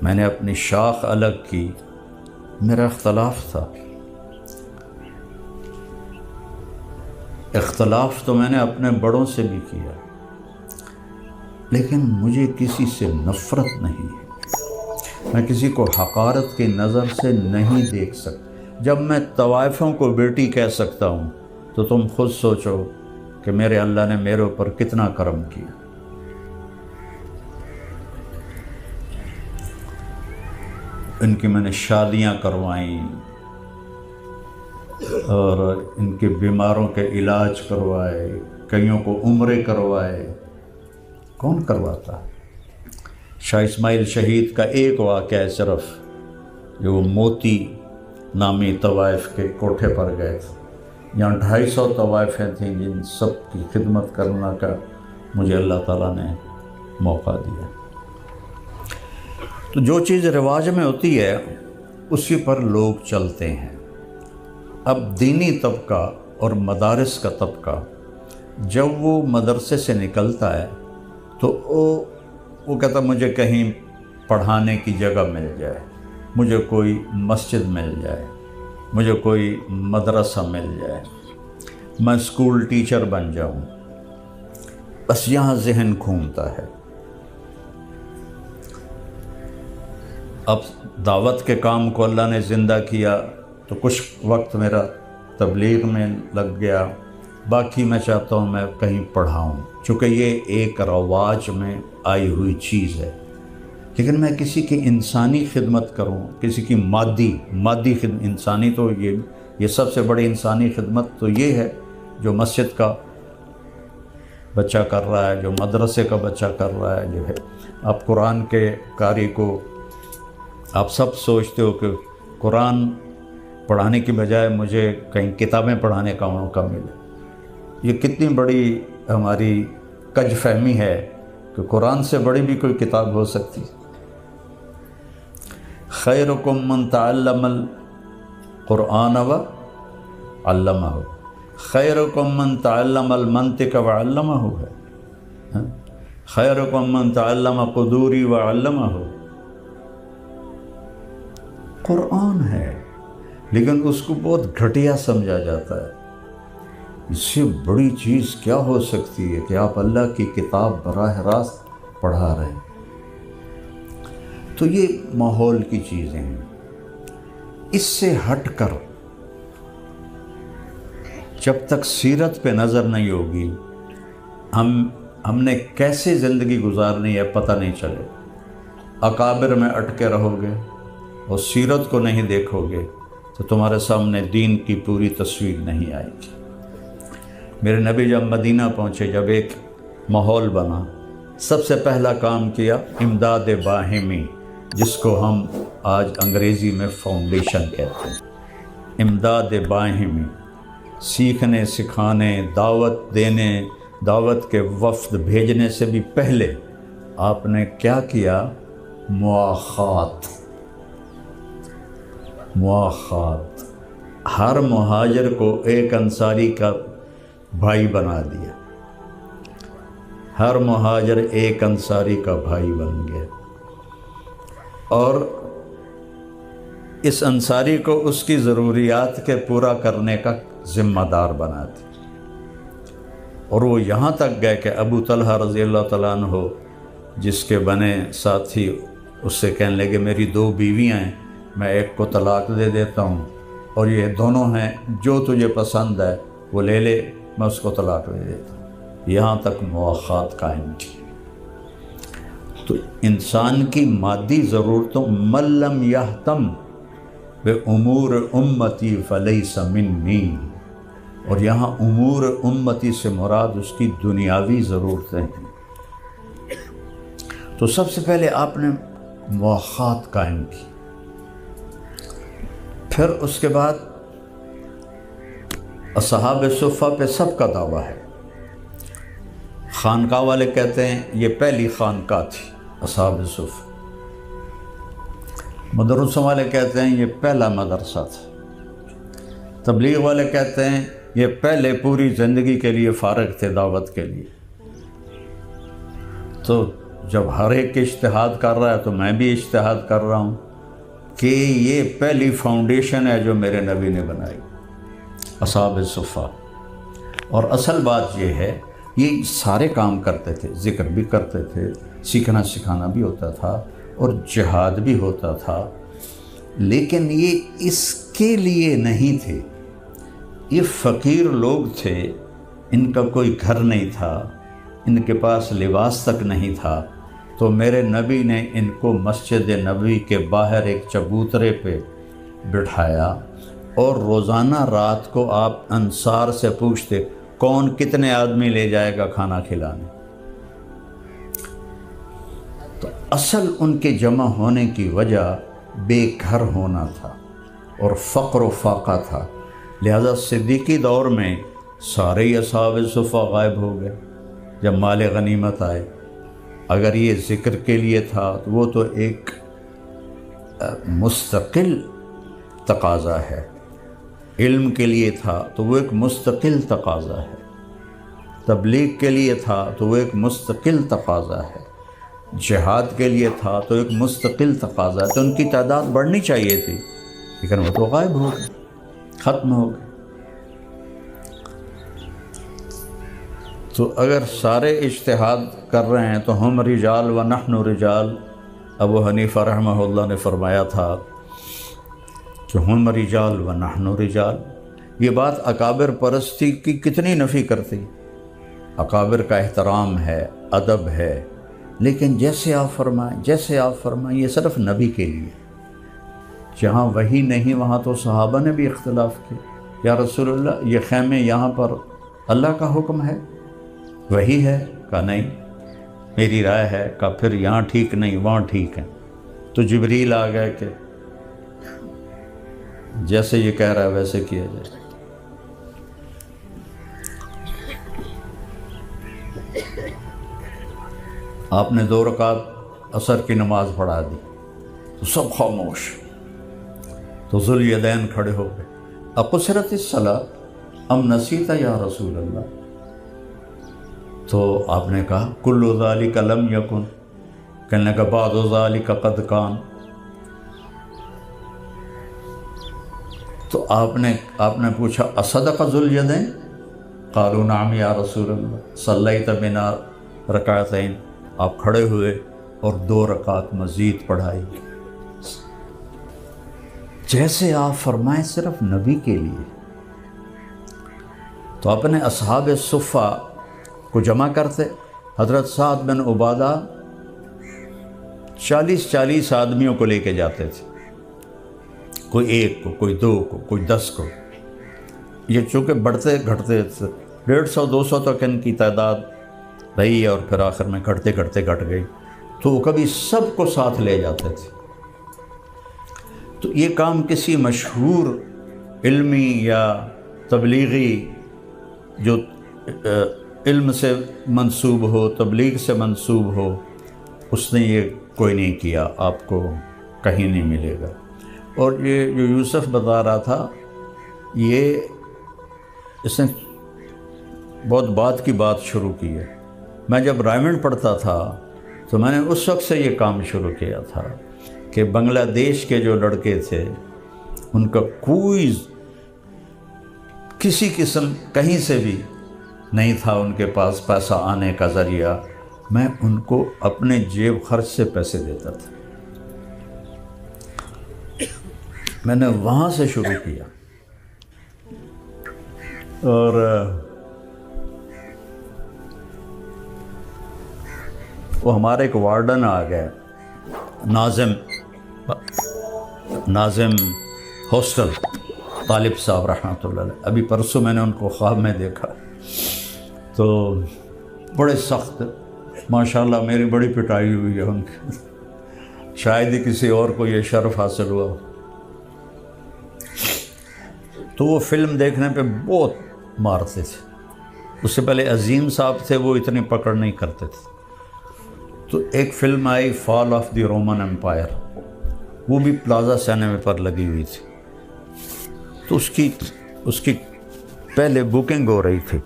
میں نے اپنی شاخ الگ کی، میرا اختلاف تھا، اختلاف تو میں نے اپنے بڑوں سے بھی کیا، لیکن مجھے کسی سے نفرت نہیں ہے، میں کسی کو حقارت کی نظر سے نہیں دیکھ سکتا۔ جب میں طوائفوں کو بیٹی کہہ سکتا ہوں تو تم خود سوچو کہ میرے اللہ نے میرے اوپر کتنا کرم کیا۔ ان کی میں نے شادیاں کروائیں اور ان کے بیماروں کے علاج کروائے، کئیوں کو عمرے کروائے، کون کرواتا؟ شاہ اسماعیل شہید کا ایک واقعہ ہے صرف، جو وہ موتی نامی طوائف کے کوٹھے پر گئے تھے، یہاں 250 طوائفیں تھیں جن سب کی خدمت کرنے کا مجھے اللہ تعالیٰ نے موقع دیا۔ تو جو چیز رواج میں ہوتی ہے اسی پر لوگ چلتے ہیں۔ اب دینی طبقہ اور مدارس کا طبقہ جب وہ مدرسے سے نکلتا ہے تو وہ کہتا مجھے کہیں پڑھانے کی جگہ مل جائے، مجھے کوئی مسجد مل جائے، مجھے کوئی مدرسہ مل جائے، میں اسکول ٹیچر بن جاؤں، بس یہاں ذہن گھومتا ہے۔ اب دعوت کے کام کو اللہ نے زندہ کیا تو کچھ وقت میرا تبلیغ میں لگ گیا، باقی میں چاہتا ہوں میں کہیں پڑھاؤں، چونکہ یہ ایک رواج میں آئی ہوئی چیز ہے، لیکن میں کسی کی انسانی خدمت کروں، کسی کی مادی خدمت، انسانی تو یہ سب سے بڑی انسانی خدمت تو یہ ہے جو مسجد کا بچہ کر رہا ہے، جو مدرسے کا بچہ کر رہا ہے، جو ہے آپ قرآن کے قاری کو آپ سب سوچتے ہو کہ قرآن پڑھانے کی بجائے مجھے کہیں کتابیں پڑھانے کا موقع ملے، یہ کتنی بڑی ہماری کج فہمی ہے کہ قرآن سے بڑی بھی کوئی کتاب ہو سکتی۔ خیرکم من تعلم القرآن وعلمہ، خیرکم من تعلم المنطق وعلمہ ہے، خیرکم من تعلم قدوری وعلمہ، قرآن ہے لیکن اس کو بہت گھٹیا سمجھا جاتا ہے۔ اس سے بڑی چیز کیا ہو سکتی ہے کہ آپ اللہ کی کتاب براہ راست پڑھا رہے ہیں۔ تو یہ ماحول کی چیزیں ہیں، اس سے ہٹ کر جب تک سیرت پہ نظر نہیں ہوگی ہم نے کیسے زندگی گزارنی ہے پتہ نہیں چلے۔ اکابر میں اٹکے رہو گے اور سیرت کو نہیں دیکھو گے تو تمہارے سامنے دین کی پوری تصویر نہیں آئے گی۔ میرے نبی جب مدینہ پہنچے، جب ایک ماحول بنا، سب سے پہلا کام کیا امداد باہمی، جس کو ہم آج انگریزی میں فاؤنڈیشن کہتے ہیں۔ امداد باہمی، سیکھنے سکھانے، دعوت دینے، دعوت کے وفد بھیجنے سے بھی پہلے آپ نے کیا کیا؟ مواخات۔ ہر مہاجر کو ایک انصاری کا بھائی بنا دیا، ہر مہاجر ایک انصاری کا بھائی بن گیا، اور اس انصاری کو اس کی ضروریات کے پورا کرنے کا ذمہ دار بنا دیا۔ اور وہ یہاں تک گئے کہ ابو طلحہ رضی اللہ تعالیٰ عنہ جس کے بنے ساتھی اس سے کہنے لگے میری 2 بیویاں ہیں، میں ایک کو طلاق دے دیتا ہوں اور یہ دونوں ہیں، جو تجھے پسند ہے وہ لے لے، میں اس کو طلاق دے دیتا ہوں۔ یہاں تک مواخات قائم تھی۔ تو انسان کی مادی ضرورتوں من لم یہتم بامور امتی فلیس منی، اور یہاں امور امتی سے مراد اس کی دنیاوی ضرورتیں ہیں۔ تو سب سے پہلے آپ نے مواخات قائم کی، پھر اس کے بعد اصحاب صفہ پہ سب کا دعویٰ ہے۔ خانقاہ والے کہتے ہیں یہ پہلی خانقاہ تھی اصحاب صفہ، مدرسوں والے کہتے ہیں یہ پہلا مدرسہ تھا، تبلیغ والے کہتے ہیں یہ پہلے پوری زندگی کے لیے فارغ تھے دعوت کے لیے۔ تو جب ہر ایک اجتہاد کر رہا ہے تو میں بھی اجتہاد کر رہا ہوں کہ یہ پہلی فاؤنڈیشن ہے جو میرے نبی نے بنائی، اصحاب صفہ۔ اور اصل بات یہ ہے یہ سارے کام کرتے تھے، ذکر بھی کرتے تھے، سیکھنا سکھانا بھی ہوتا تھا اور جہاد بھی ہوتا تھا، لیکن یہ اس کے لیے نہیں تھے۔ یہ فقیر لوگ تھے، ان کا کوئی گھر نہیں تھا، ان کے پاس لباس تک نہیں تھا، تو میرے نبی نے ان کو مسجد نبوی کے باہر ایک چبوترے پہ بٹھایا اور روزانہ رات کو آپ انصار سے پوچھتے کون کتنے آدمی لے جائے گا کھانا کھلانے۔ تو اصل ان کے جمع ہونے کی وجہ بے گھر ہونا تھا اور فقر و فاقہ تھا، لہذا صدیقی دور میں سارے ہی اصحاب صفہ غائب ہو گئے جب مال غنیمت آئے۔ اگر یہ ذکر کے لیے تھا تو وہ تو ایک مستقل تقاضا ہے، علم کے لیے تھا تو وہ ایک مستقل تقاضا ہے، تبلیغ کے لیے تھا تو وہ ایک مستقل تقاضا ہے، جہاد کے لیے تھا تو ایک مستقل تقاضا ہے۔ تو ان کی تعداد بڑھنی چاہیے تھی، لیکن وہ تو غائب ہو گئے، ختم ہو گئے۔ تو اگر سارے اجتہاد کر رہے ہیں تو ہم رجال و نحن رجال، ابو حنیفہ رحمہ اللہ نے فرمایا تھا کہ ہم رجال و نحن رجال۔ یہ بات اکابر پرستی کی کتنی نفی کرتی، اکابر کا احترام ہے، ادب ہے، لیکن جیسے آپ فرمائیں یہ صرف نبی کے لیے۔ جہاں وہی نہیں وہاں تو صحابہ نے بھی اختلاف کیے، یا رسول اللہ یہ خیمے یہاں پر اللہ کا حکم ہے، وہی ہے؟ کہا نہیں، میری رائے ہے۔ کہا پھر یہاں ٹھیک نہیں وہاں ٹھیک ہے۔ تو جبریل آ گئے کہ جیسے یہ کہہ رہا ہے ویسے کیا جائے۔ آپ نے 2 رکعت عصر کی نماز پڑھا دی تو سب خاموش، تو ذوالیدین کھڑے ہو گئے، اقصرت الصلاۃ ام نسیت یا رسول اللہ؟ تو آپ نے کہا کل ذالک لم یکن، کہنے لگا بعض ذالک قد کان۔ تو آپ نے پوچھا اصدق ذوالیدین؟ قالوا نعم یا رسول اللہ، صلیت بنا رکعتین، آپ کھڑے ہوئے اور 2 رکعت مزید پڑھائی، جیسے آپ فرمائیں صرف نبی کے لیے۔ تو اپنے اصحاب صفہ کو جمع کرتے، حضرت سعد بن عبادہ 40 آدمیوں کو لے کے جاتے تھے، کوئی 1 کو، کوئی 2 کو، کوئی 10 کو۔ یہ چونکہ بڑھتے گھٹتے 150-200 تک ان کی تعداد رہی اور پھر آخر میں گھٹتے گھٹ گئی، تو وہ کبھی سب کو ساتھ لے جاتے تھے۔ تو یہ کام کسی مشہور علمی یا تبلیغی جو علم سے منسوب ہو، تبلیغ سے منسوب ہو، اس نے یہ کوئی نہیں کیا، آپ کو کہیں نہیں ملے گا۔ اور یہ جو یوسف بتا رہا تھا، اس نے بہت بعد کی بات شروع کی ہے۔ میں جب رائمنڈ پڑھتا تھا تو میں نے اس وقت سے یہ کام شروع کیا تھا کہ بنگلہ دیش کے جو لڑکے تھے ان کا کوئی کسی قسم کہیں سے بھی نہیں تھا ان کے پاس پیسہ آنے کا ذریعہ، میں ان کو اپنے جیب خرچ سے پیسے دیتا تھا۔ میں نے وہاں سے شروع کیا، اور وہ ہمارے ایک وارڈن آ گئے، ناظم ہاسٹل، طالب صاحب رحمۃ اللہ علیہ۔ ابھی پرسوں میں نے ان کو خواب میں دیکھا، تو بڑے سخت، ماشاءاللہ میری بڑی پٹائی ہوئی ہے ان کی، شاید ہی کسی اور کو یہ شرف حاصل ہوا۔ تو وہ فلم دیکھنے پہ بہت مارتے تھے، اس سے پہلے عظیم صاحب تھے، وہ اتنی پکڑ نہیں کرتے تھے۔ تو ایک فلم آئی fall of the Roman empire, وہ بھی پلازا سینما پر لگی ہوئی تھی، تو اس کی پہلے بکنگ ہو رہی تھی۔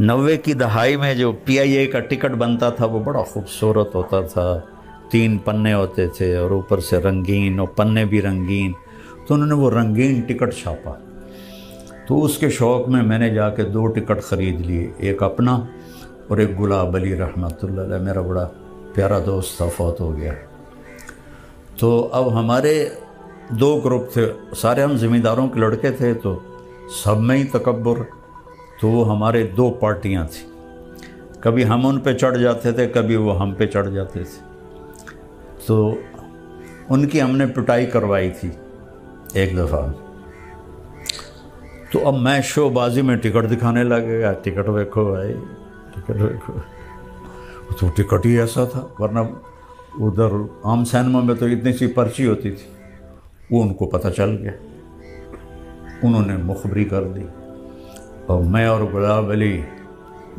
90 کی دہائی میں جو PIA کا ٹکٹ بنتا تھا وہ بڑا خوبصورت ہوتا تھا، 3 پنے ہوتے تھے اور اوپر سے رنگین، اور پنے بھی رنگین، تو انہوں نے وہ رنگین ٹکٹ چھاپا۔ تو اس کے شوق میں میں نے جا کے 2 ٹکٹ خرید لیے، ایک اپنا اور ایک گلاب علی رحمۃ اللہ علیہ، میرا بڑا پیارا دوست تھا، فوت ہو گیا۔ تو اب ہمارے 2 گروپ تھے، سارے ہم زمینداروں کے لڑکے تھے، تو سب میں ہی تکبر، تو وہ ہمارے 2 پارٹیاں تھیں، کبھی ہم ان پہ چڑھ جاتے تھے، کبھی وہ ہم پہ چڑھ جاتے تھے۔ تو ان کی ہم نے پٹائی کروائی تھی ایک دفعہ، تو اب میں شو بازی میں ٹکٹ دکھانے لگے گا، ٹکٹ دیکھو بھائی، ٹکٹ دیکھو، تو ٹکٹ ہی ایسا تھا، ورنہ ادھر عام سینما میں تو اتنی سی پرچی ہوتی تھی۔ وہ ان کو پتہ چل گیا، انہوں نے مخبری کر دی، اور میں اور گلاب علی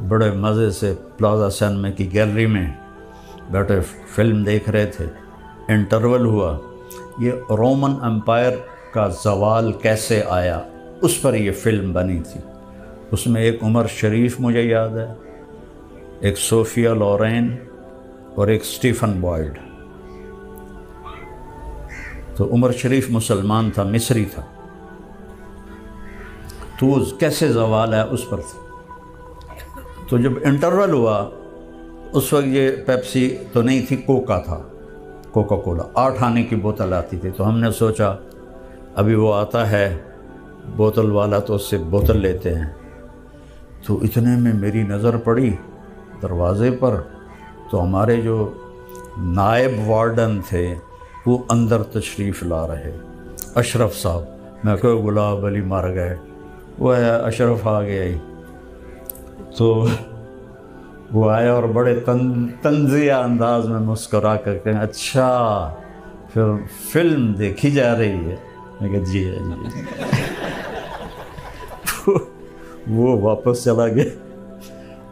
بڑے مزے سے پلازا سینما کی گیلری میں بیٹھے فلم دیکھ رہے تھے۔ انٹرول ہوا، یہ رومن امپائر کا زوال کیسے آیا، اس پر یہ فلم بنی تھی۔ اس میں ایک عمر شریف مجھے یاد ہے، ایک صوفیہ لورین اور ایک اسٹیفن بوائڈ۔ تو عمر شریف مسلمان تھا، مصری تھا، تو کیسے زوال ہے اس پر تھا۔ تو جب انٹرول ہوا، اس وقت یہ پیپسی تو نہیں تھی، کوکا تھا، کوکا کولا 8 آنے کی بوتل آتی تھی۔ تو ہم نے سوچا ابھی وہ آتا ہے بوتل والا، تو اس سے بوتل لیتے ہیں۔ تو اتنے میں میری نظر پڑی دروازے پر، تو ہمارے جو نائب وارڈن تھے وہ اندر تشریف لا رہے، اشرف صاحب۔ میں کہا گلاب علی مر گئے، وہ ہے اشرف آ گیا ہی۔ تو وہ آیا اور بڑے طنزیہ انداز میں مسکرا کر کہ اچھا پھر فلم دیکھی جا رہی ہے۔ میں کہا جی ہے جی۔ وہ واپس چلا گیا۔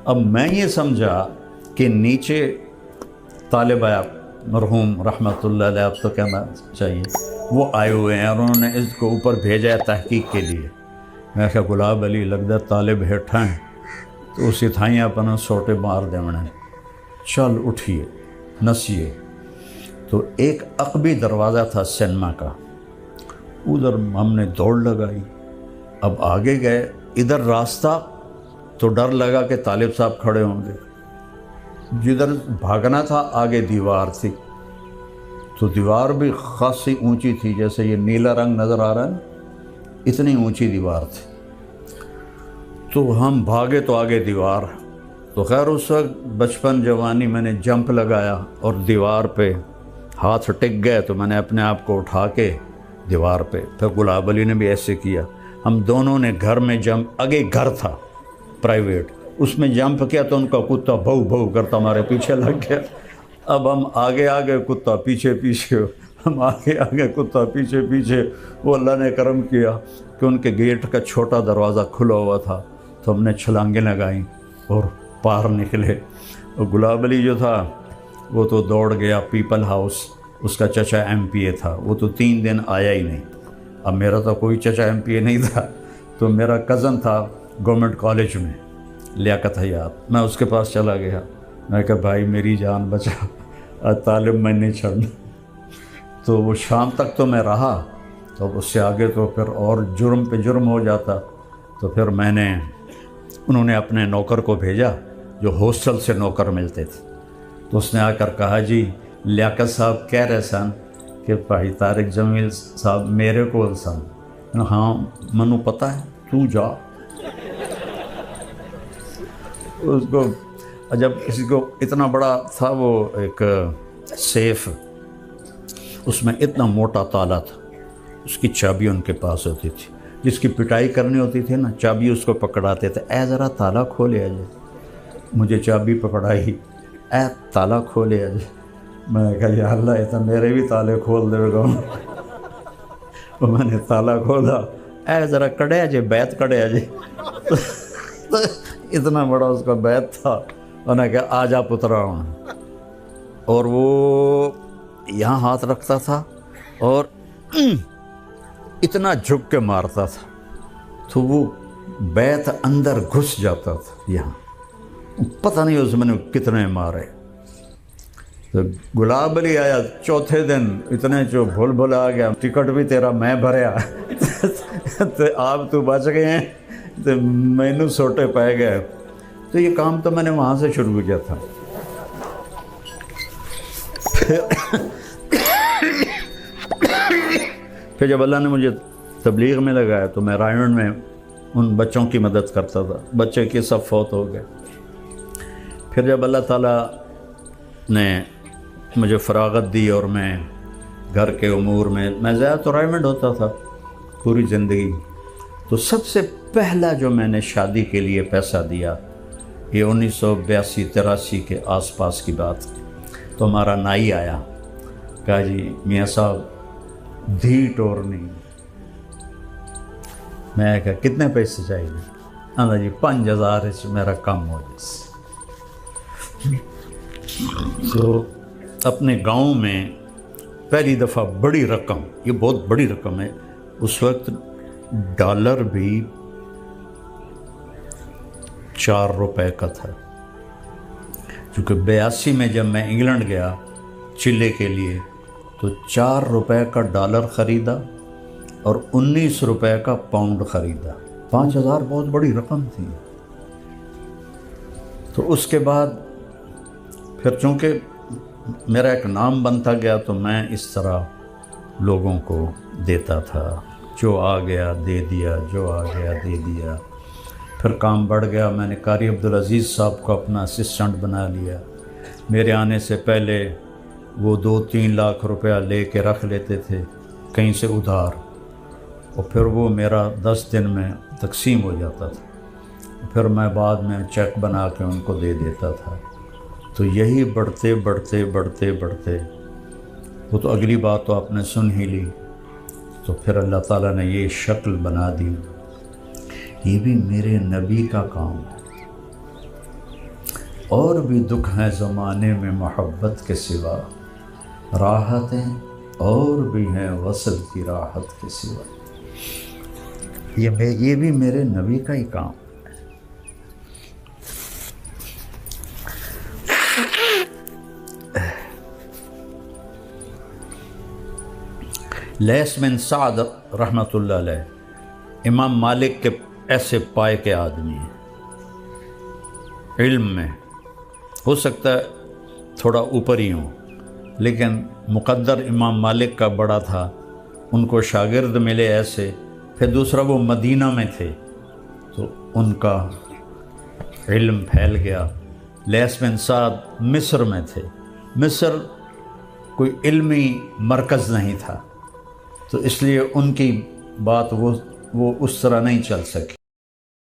اب میں یہ سمجھا کہ نیچے طالب آیا مرحوم رحمۃ اللہ علیہ، اب تو کہنا چاہیے، وہ آئے ہوئے ہیں اور انہوں نے اس کو اوپر بھیجا ہے تحقیق کے لیے۔ میں کہا گلاب علی لگتا طالب ہیٹھا ہیں، تو اسی تھائیں اپنا سوٹے مار دیونا ہے، چل اٹھیے نسیے۔ تو ایک عقبی دروازہ تھا سینما کا، ادھر ہم نے دوڑ لگائی۔ اب آگے گئے، ادھر راستہ تو ڈر لگا کہ طالب صاحب کھڑے ہوں گے، جدھر بھاگنا تھا آگے دیوار تھی، تو دیوار بھی خاصی اونچی تھی، جیسے یہ نیلا رنگ نظر آ رہا ہے، اتنی اونچی دیوار تھی۔ تو ہم بھاگے تو آگے دیوار، تو خیر اس وقت بچپن جوانی میں نے جمپ لگایا اور دیوار پہ ہاتھ ٹک گئے، تو میں نے اپنے آپ کو اٹھا کے دیوار پہ، پھر گلاب علی نے بھی ایسے کیا۔ ہم دونوں نے گھر میں جمپ، آگے گھر تھا پرائیویٹ، اس میں جمپ کیا تو ان کا کتا بھو بھو کرتا ہمارے پیچھے لگ گیا۔ اب ہم آگے آگے کتا پیچھے پیچھے، ہم آگے آگے کتا پیچھے پیچھے۔ وہ اللہ نے کرم کیا کہ ان کے گیٹ کا چھوٹا دروازہ کھلا ہوا تھا، تو ہم نے چھلانگیں لگائیں اور پار نکلے۔ اور گلاب علی جو تھا وہ تو دوڑ گیا پیپل ہاؤس، اس کا چچا MPA تھا، وہ تو 3 دن آیا ہی نہیں۔ اب میرا تو کوئی چچا MPA نہیں تھا، تو میرا کزن تھا گورنمنٹ کالج میں، لیاقت حیات، میں اس کے پاس چلا گیا۔ میں کہا بھائی میری جان بچا، طالب میں نہیں چھڑنا۔ تو وہ شام تک تو میں رہا، تو اس سے آگے تو پھر اور جرم پہ جرم ہو جاتا، تو پھر میں نے انہوں نے اپنے نوکر کو بھیجا جو ہاسٹل سے نوکر ملتے تھے، تو اس نے آ کر کہا جی لیاقت صاحب کہہ رہے سن کہ بھائی طارق جمیل صاحب میرے کو سن، ہاں منو پتہ ہے، تو جا۔ اس کو جب کسی کو اتنا بڑا تھا وہ ایک سیف، اس میں اتنا موٹا تالا تھا، اس کی چابی ان کے پاس ہوتی تھی، جس کی پٹائی کرنی ہوتی تھی نا چابی اس کو پکڑاتے تھے، اے ذرا تالا کھولے آجے، مجھے چابی پکڑائی، اے تالا کھولے آجے، میں نے کہا یا اللہ یہ تو میرے بھی تالے کھول دے گا۔ میں نے تالا کھولا، اے ذرا کڑے آجے، بیت کڑے آجے، اتنا بڑا اس کا بیت تھا، انہوں نے کہا آجا پترا ہوں، اور وہ یہاں ہاتھ رکھتا تھا اور اتنا جھک کے مارتا تھا تو وہ بیت اندر گھس جاتا تھا، یہاں پتہ نہیں اس میں نے کتنے مارے۔ تو گلاب علی آیا چوتھے دن، اتنے جو بھول آ گیا، ٹکٹ بھی تیرا میں بھریا، تو آپ تو بچ گئے ہیں، تو مینو سوٹے پائے گئے۔ تو یہ کام تو میں نے وہاں سے شروع کیا تھا۔ پھر جب اللہ نے مجھے تبلیغ میں لگایا تو میں رائمنڈ میں ان بچوں کی مدد کرتا تھا، بچے کے سب فوت ہو گئے۔ پھر جب اللہ تعالیٰ نے مجھے فراغت دی اور میں گھر کے امور میں زیادہ تو رائمنڈ ہوتا تھا پوری زندگی، تو سب سے پہلا جو میں نے شادی کے لیے پیسہ دیا، یہ 1982-83 کے آس پاس کی بات، تو ہمارا نائی آیا، کہا جی میاں صاحب دھی ٹورنی۔ میں کہا کتنے پیسے چاہیے؟ ہاں جی 5000 میرا کم ہو جائے۔ تو اپنے گاؤں میں پہلی دفعہ بڑی رقم، یہ بہت بڑی رقم ہے، اس وقت ڈالر بھی 4 روپے کا تھا، چونکہ 82 میں جب میں انگلینڈ گیا چلے کے لیے تو 4 روپے کا ڈالر خریدا اور 19 روپے کا پاؤنڈ خریدا۔ 5000 بہت بڑی رقم تھی۔ تو اس کے بعد پھر چونکہ میرا ایک نام بنتا گیا تو میں اس طرح لوگوں کو دیتا تھا، جو آ گیا دے دیا، جو آ گیا دے دیا۔ پھر کام بڑھ گیا، میں نے قاری عبدالعزیز صاحب کو اپنا اسسٹنٹ بنا لیا۔ میرے آنے سے پہلے وہ 2-3 لاکھ روپیہ لے کے رکھ لیتے تھے کہیں سے ادھار، اور پھر وہ میرا 10 دن میں تقسیم ہو جاتا تھا، پھر میں بعد میں چیک بنا کے ان کو دے دیتا تھا۔ تو یہی بڑھتے بڑھتے بڑھتے بڑھتے، وہ تو اگلی بات تو آپ نے سن ہی لی، تو پھر اللہ تعالیٰ نے یہ شکل بنا دی۔ یہ بھی میرے نبی کا کام ہے۔ اور بھی دکھ ہیں زمانے میں محبت کے سوا، راحتیں اور بھی ہیں وصل کی راحت کے سوا۔ یہ بھی میرے نبی کا ہی کام ہے۔ لیث بن سعد رحمۃ اللہ علیہ امام مالک کے ایسے پائے کے آدمی ہیں، علم میں ہو سکتا ہے تھوڑا اوپر ہی ہوں، لیکن مقدر امام مالک کا بڑا تھا، ان کو شاگرد ملے ایسے۔ پھر دوسرا وہ مدینہ میں تھے تو ان کا علم پھیل گیا۔ لیث بن سعد مصر میں تھے، مصر کوئی علمی مرکز نہیں تھا، تو اس لیے ان کی بات وہ اس طرح نہیں چل سکی۔